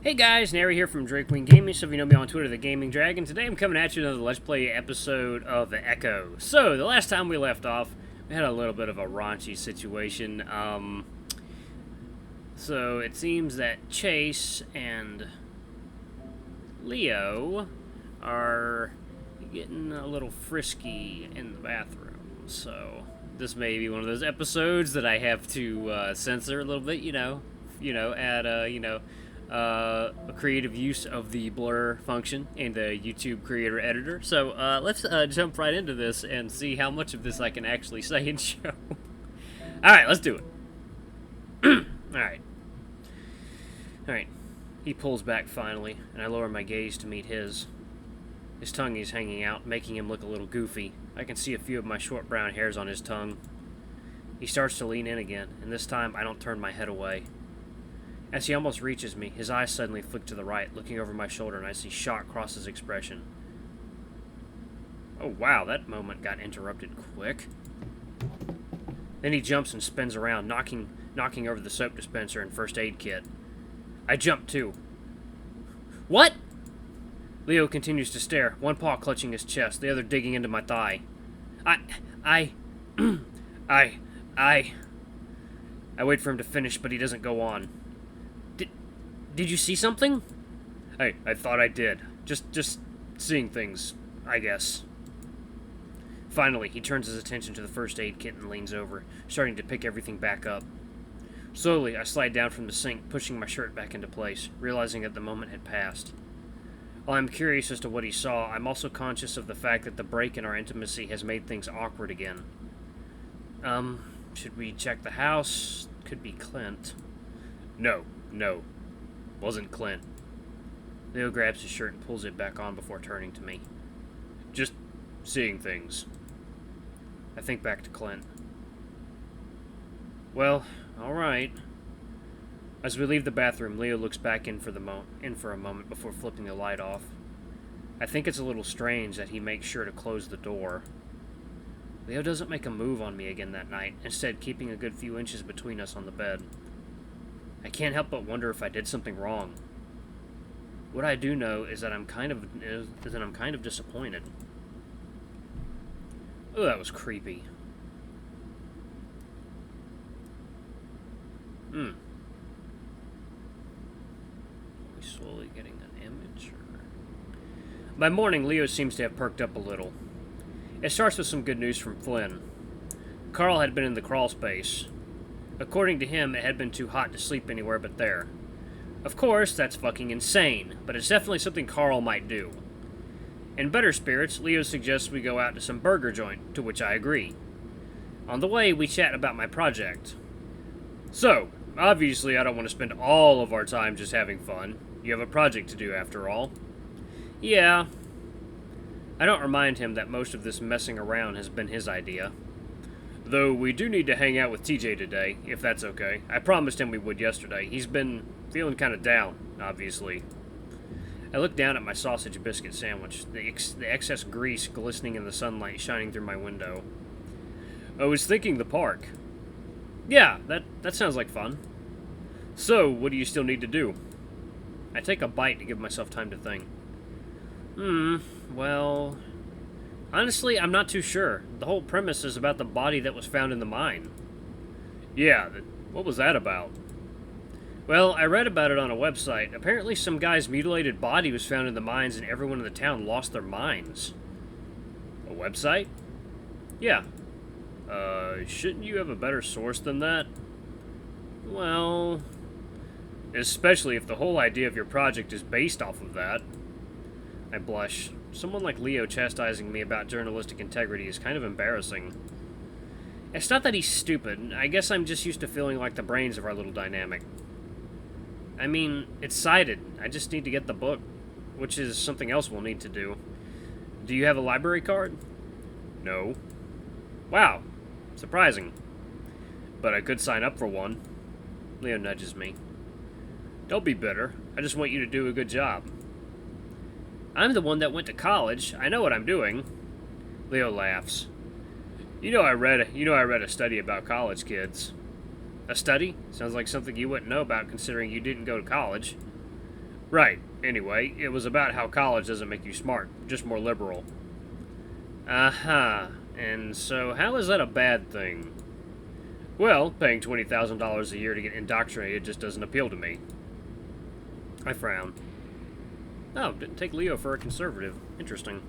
Hey guys, Nary here from Drake Queen Gaming. So if you know me on Twitter, the Gaming Dragon. Today I'm coming at you with another Let's Play episode of The Echo. So the last time we left off, we had a little bit of a raunchy situation. So it seems that Chase and Leo are getting a little frisky in the bathroom. So this may be one of those episodes that I have to censor a little bit. Add a creative use of the blur function in the YouTube creator editor. So let's jump right into this and see how much of this I can actually say and show. Alright, let's do it. Alright. He pulls back finally, and I lower my gaze to meet his. His tongue is hanging out, making him look a little goofy. I can see a few of my short brown hairs on his tongue. He starts to lean in again, and this time I don't turn my head away. As he almost reaches me, his eyes suddenly flick to the right, looking over my shoulder, and I see shock cross his expression. Oh wow, that moment got interrupted quick. Then he jumps and spins around, knocking over the soap dispenser and first aid kit. I jump too. What? Leo continues to stare, one paw clutching his chest, the other digging into my thigh. I wait for him to finish, but he doesn't go on. Did you see something? I thought I did. Just seeing things, I guess. Finally, he turns his attention to the first aid kit and leans over, starting to pick everything back up. Slowly, I slide down from the sink, pushing my shirt back into place, realizing that the moment had passed. While I'm curious as to what he saw, I'm also conscious of the fact that the break in our intimacy has made things awkward again. Should we check the house? Could be Clint. No. Wasn't Clint. Leo grabs his shirt and pulls it back on before turning to me. Just seeing things. I think back to Clint. Well, alright. As we leave the bathroom, Leo looks back in for a moment before flipping the light off. I think it's a little strange that he makes sure to close the door. Leo doesn't make a move on me again that night, instead keeping a good few inches between us on the bed. I can't help but wonder if I did something wrong. What I do know is that I'm kind of disappointed. Oh, that was creepy. Are we slowly getting an image? By morning, Leo seems to have perked up a little. It starts with some good news from Flynn. Carl had been in the crawl space. According to him, it had been too hot to sleep anywhere but there. Of course, that's fucking insane, but it's definitely something Carl might do. In better spirits, Leo suggests we go out to some burger joint, to which I agree. On the way, we chat about my project. So, obviously I don't want to spend all of our time just having fun. You have a project to do after all. Yeah. I don't remind him that most of this messing around has been his idea. Though we do need to hang out with TJ today, if that's okay. I promised him we would yesterday. He's been feeling kind of down, obviously. I look down at my sausage biscuit sandwich, the excess grease glistening in the sunlight shining through my window. I was thinking the park. Yeah, that sounds like fun. So, what do you still need to do? I take a bite to give myself time to think. Well... Honestly, I'm not too sure. The whole premise is about the body that was found in the mine. Yeah, what was that about? Well, I read about it on a website. Apparently some guy's mutilated body was found in the mines and everyone in the town lost their minds. A website? Yeah. Shouldn't you have a better source than that? Well... Especially if the whole idea of your project is based off of that. I blush. Someone like Leo chastising me about journalistic integrity is kind of embarrassing. It's not that he's stupid. I guess I'm just used to feeling like the brains of our little dynamic. I mean, it's cited. I just need to get the book, which is something else we'll need to do. Do you have a library card? No. Wow. Surprising. But I could sign up for one. Leo nudges me. Don't be bitter. I just want you to do a good job. I'm the one that went to college. I know what I'm doing. Leo laughs. You know I read a study about college kids. A study? Sounds like something you wouldn't know about considering you didn't go to college. Right. Anyway, it was about how college doesn't make you smart, just more liberal. Aha. And so, how is that a bad thing? Well, paying $20,000 a year to get indoctrinated just doesn't appeal to me. I frown. Oh, didn't take Leo for a conservative. Interesting.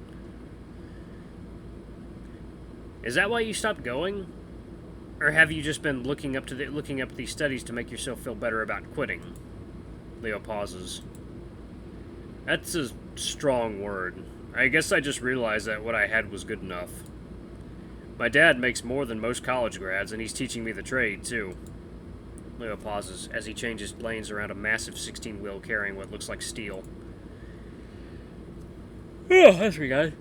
Is that why you stopped going? Or have you just been looking up these studies to make yourself feel better about quitting? Leo pauses. That's a strong word. I guess I just realized that what I had was good enough. My dad makes more than most college grads, and he's teaching me the trade, too. Leo pauses as he changes lanes around a massive 16-wheel carrying what looks like steel. Oh, that's pretty good.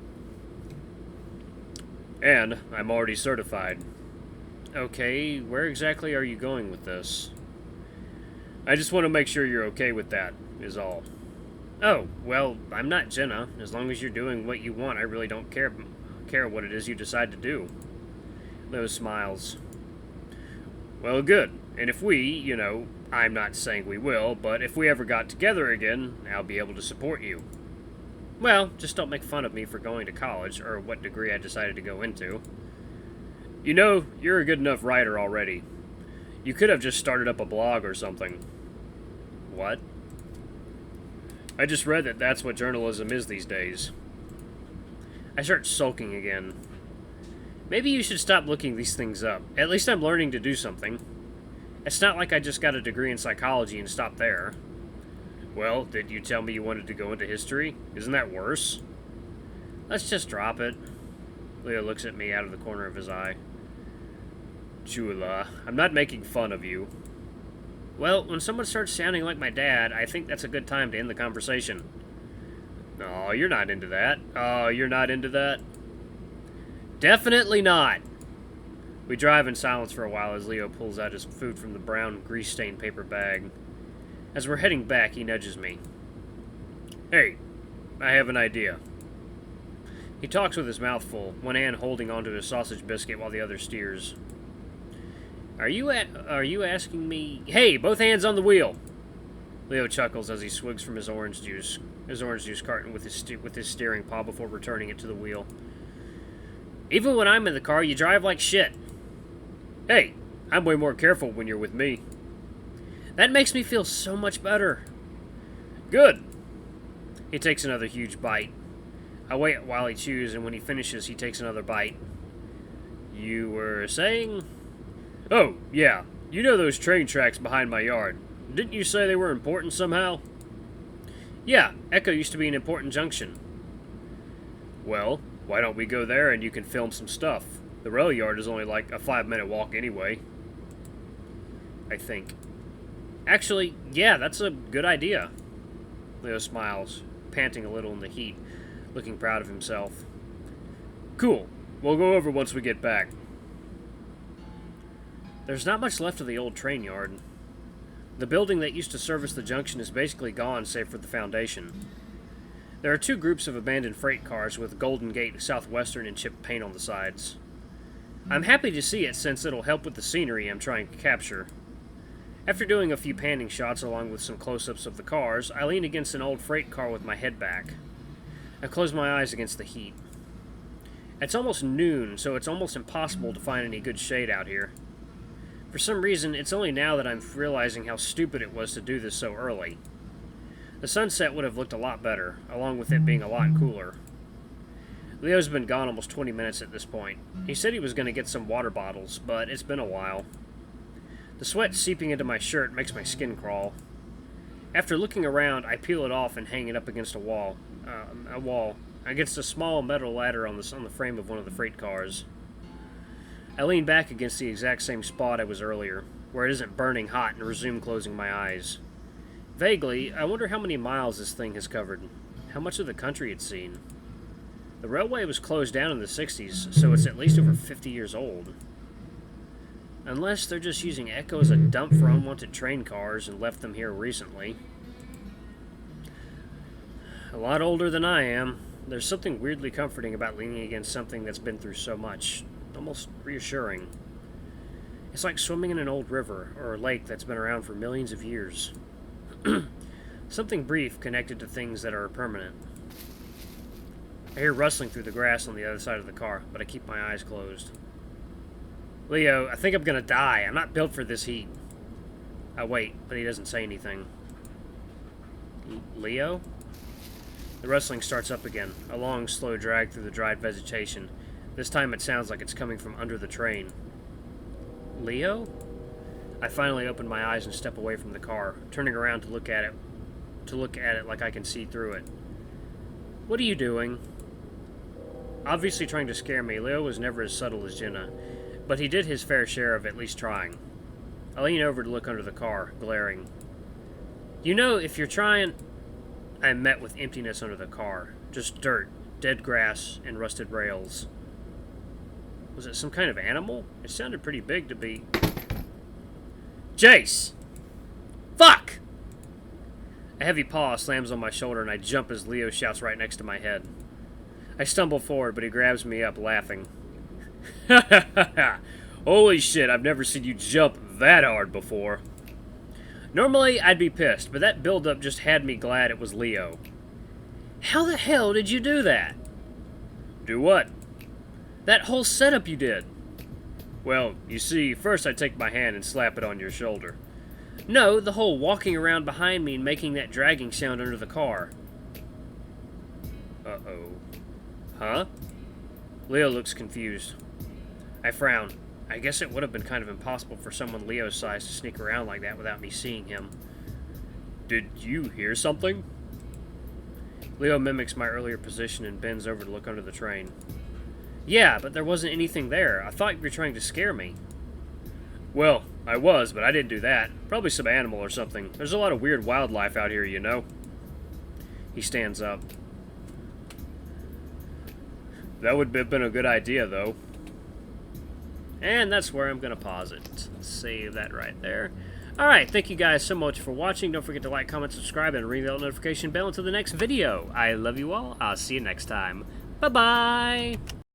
And I'm already certified. Okay, where exactly are you going with this? I just want to make sure you're okay with that, is all. Oh, well, I'm not Jenna. As long as you're doing what you want, I really don't care what it is you decide to do. Leo smiles. Well, good. And if we, I'm not saying we will, but if we ever got together again, I'll be able to support you. Well, just don't make fun of me for going to college, or what degree I decided to go into. You're a good enough writer already. You could have just started up a blog or something. What? I just read that that's what journalism is these days. I start sulking again. Maybe you should stop looking these things up. At least I'm learning to do something. It's not like I just got a degree in psychology and stopped there. Well, did you tell me you wanted to go into history? Isn't that worse? Let's just drop it. Leo looks at me out of the corner of his eye. Chula, I'm not making fun of you. Well, when someone starts sounding like my dad, I think that's a good time to end the conversation. Oh, you're not into that. Oh, you're not into that? Definitely not. We drive in silence for a while as Leo pulls out his food from the brown, grease-stained paper bag. As we're heading back, he nudges me. Hey, I have an idea. He talks with his mouth full, one hand holding onto his sausage biscuit while the other steers. Are you asking me... Hey, both hands on the wheel! Leo chuckles as he swigs from his orange juice carton with his steering paw before returning it to the wheel. Even when I'm in the car, you drive like shit. Hey, I'm way more careful when you're with me. That makes me feel so much better. Good. He takes another huge bite. I wait while he chews, and when he finishes, he takes another bite. You were saying... Oh, yeah. You know those train tracks behind my yard. Didn't you say they were important somehow? Yeah, Echo used to be an important junction. Well, why don't we go there and you can film some stuff? The rail yard is only like a 5-minute walk anyway. I think. Actually, yeah, that's a good idea. Leo smiles, panting a little in the heat, looking proud of himself. Cool. We'll go over once we get back. There's not much left of the old train yard. The building that used to service the junction is basically gone save for the foundation. There are 2 groups of abandoned freight cars with Golden Gate Southwestern and chipped paint on the sides. I'm happy to see it since it'll help with the scenery I'm trying to capture. After doing a few panning shots along with some close-ups of the cars, I lean against an old freight car with my head back. I close my eyes against the heat. It's almost noon, so it's almost impossible to find any good shade out here. For some reason, it's only now that I'm realizing how stupid it was to do this so early. The sunset would have looked a lot better, along with it being a lot cooler. Leo's been gone almost 20 minutes at this point. He said he was going to get some water bottles, but it's been a while. The sweat seeping into my shirt makes my skin crawl. After looking around, I peel it off and hang it up against a wall, against a small metal ladder on the frame of one of the freight cars. I lean back against the exact same spot I was earlier, where it isn't burning hot, and resume closing my eyes. Vaguely, I wonder how many miles this thing has covered, how much of the country it's seen. The railway was closed down in the 60s, so it's at least over 50 years old. Unless they're just using Echo as a dump for unwanted train cars and left them here recently. A lot older than I am. There's something weirdly comforting about leaning against something that's been through so much. Almost reassuring. It's like swimming in an old river or a lake that's been around for millions of years. Something brief connected to things that are permanent. I hear rustling through the grass on the other side of the car, but I keep my eyes closed. Leo, I think I'm gonna die. I'm not built for this heat. I wait, but he doesn't say anything. Leo? The rustling starts up again, a long, slow drag through the dried vegetation. This time it sounds like it's coming from under the train. Leo? I finally open my eyes and step away from the car, turning around to look at it like I can see through it. What are you doing? Obviously trying to scare me, Leo was never as subtle as Jenna, but he did his fair share of at least trying. I lean over to look under the car, glaring. You know, if you're trying... I am met with emptiness under the car. Just dirt, dead grass, and rusted rails. Was it some kind of animal? It sounded pretty big to be... Jace! Fuck! A heavy paw slams on my shoulder and I jump as Leo shouts right next to my head. I stumble forward, but he grabs me up, laughing. Ha ha ha ha! Holy shit, I've never seen you jump that hard before. Normally, I'd be pissed, but that build-up just had me glad it was Leo. How the hell did you do that? Do what? That whole setup you did. Well, you see, first I take my hand and slap it on your shoulder. No, the whole walking around behind me and making that dragging sound under the car. Uh-oh. Huh? Leo looks confused. I frown. I guess it would have been kind of impossible for someone Leo's size to sneak around like that without me seeing him. Did you hear something? Leo mimics my earlier position and bends over to look under the train. Yeah, but there wasn't anything there. I thought you were trying to scare me. Well, I was, but I didn't do that. Probably some animal or something. There's a lot of weird wildlife out here, you know. He stands up. That would have been a good idea, though. And that's where I'm going to pause it. Save that right there. Alright, thank you guys so much for watching. Don't forget to like, comment, subscribe, and ring that notification bell until the next video. I love you all. I'll see you next time. Bye-bye!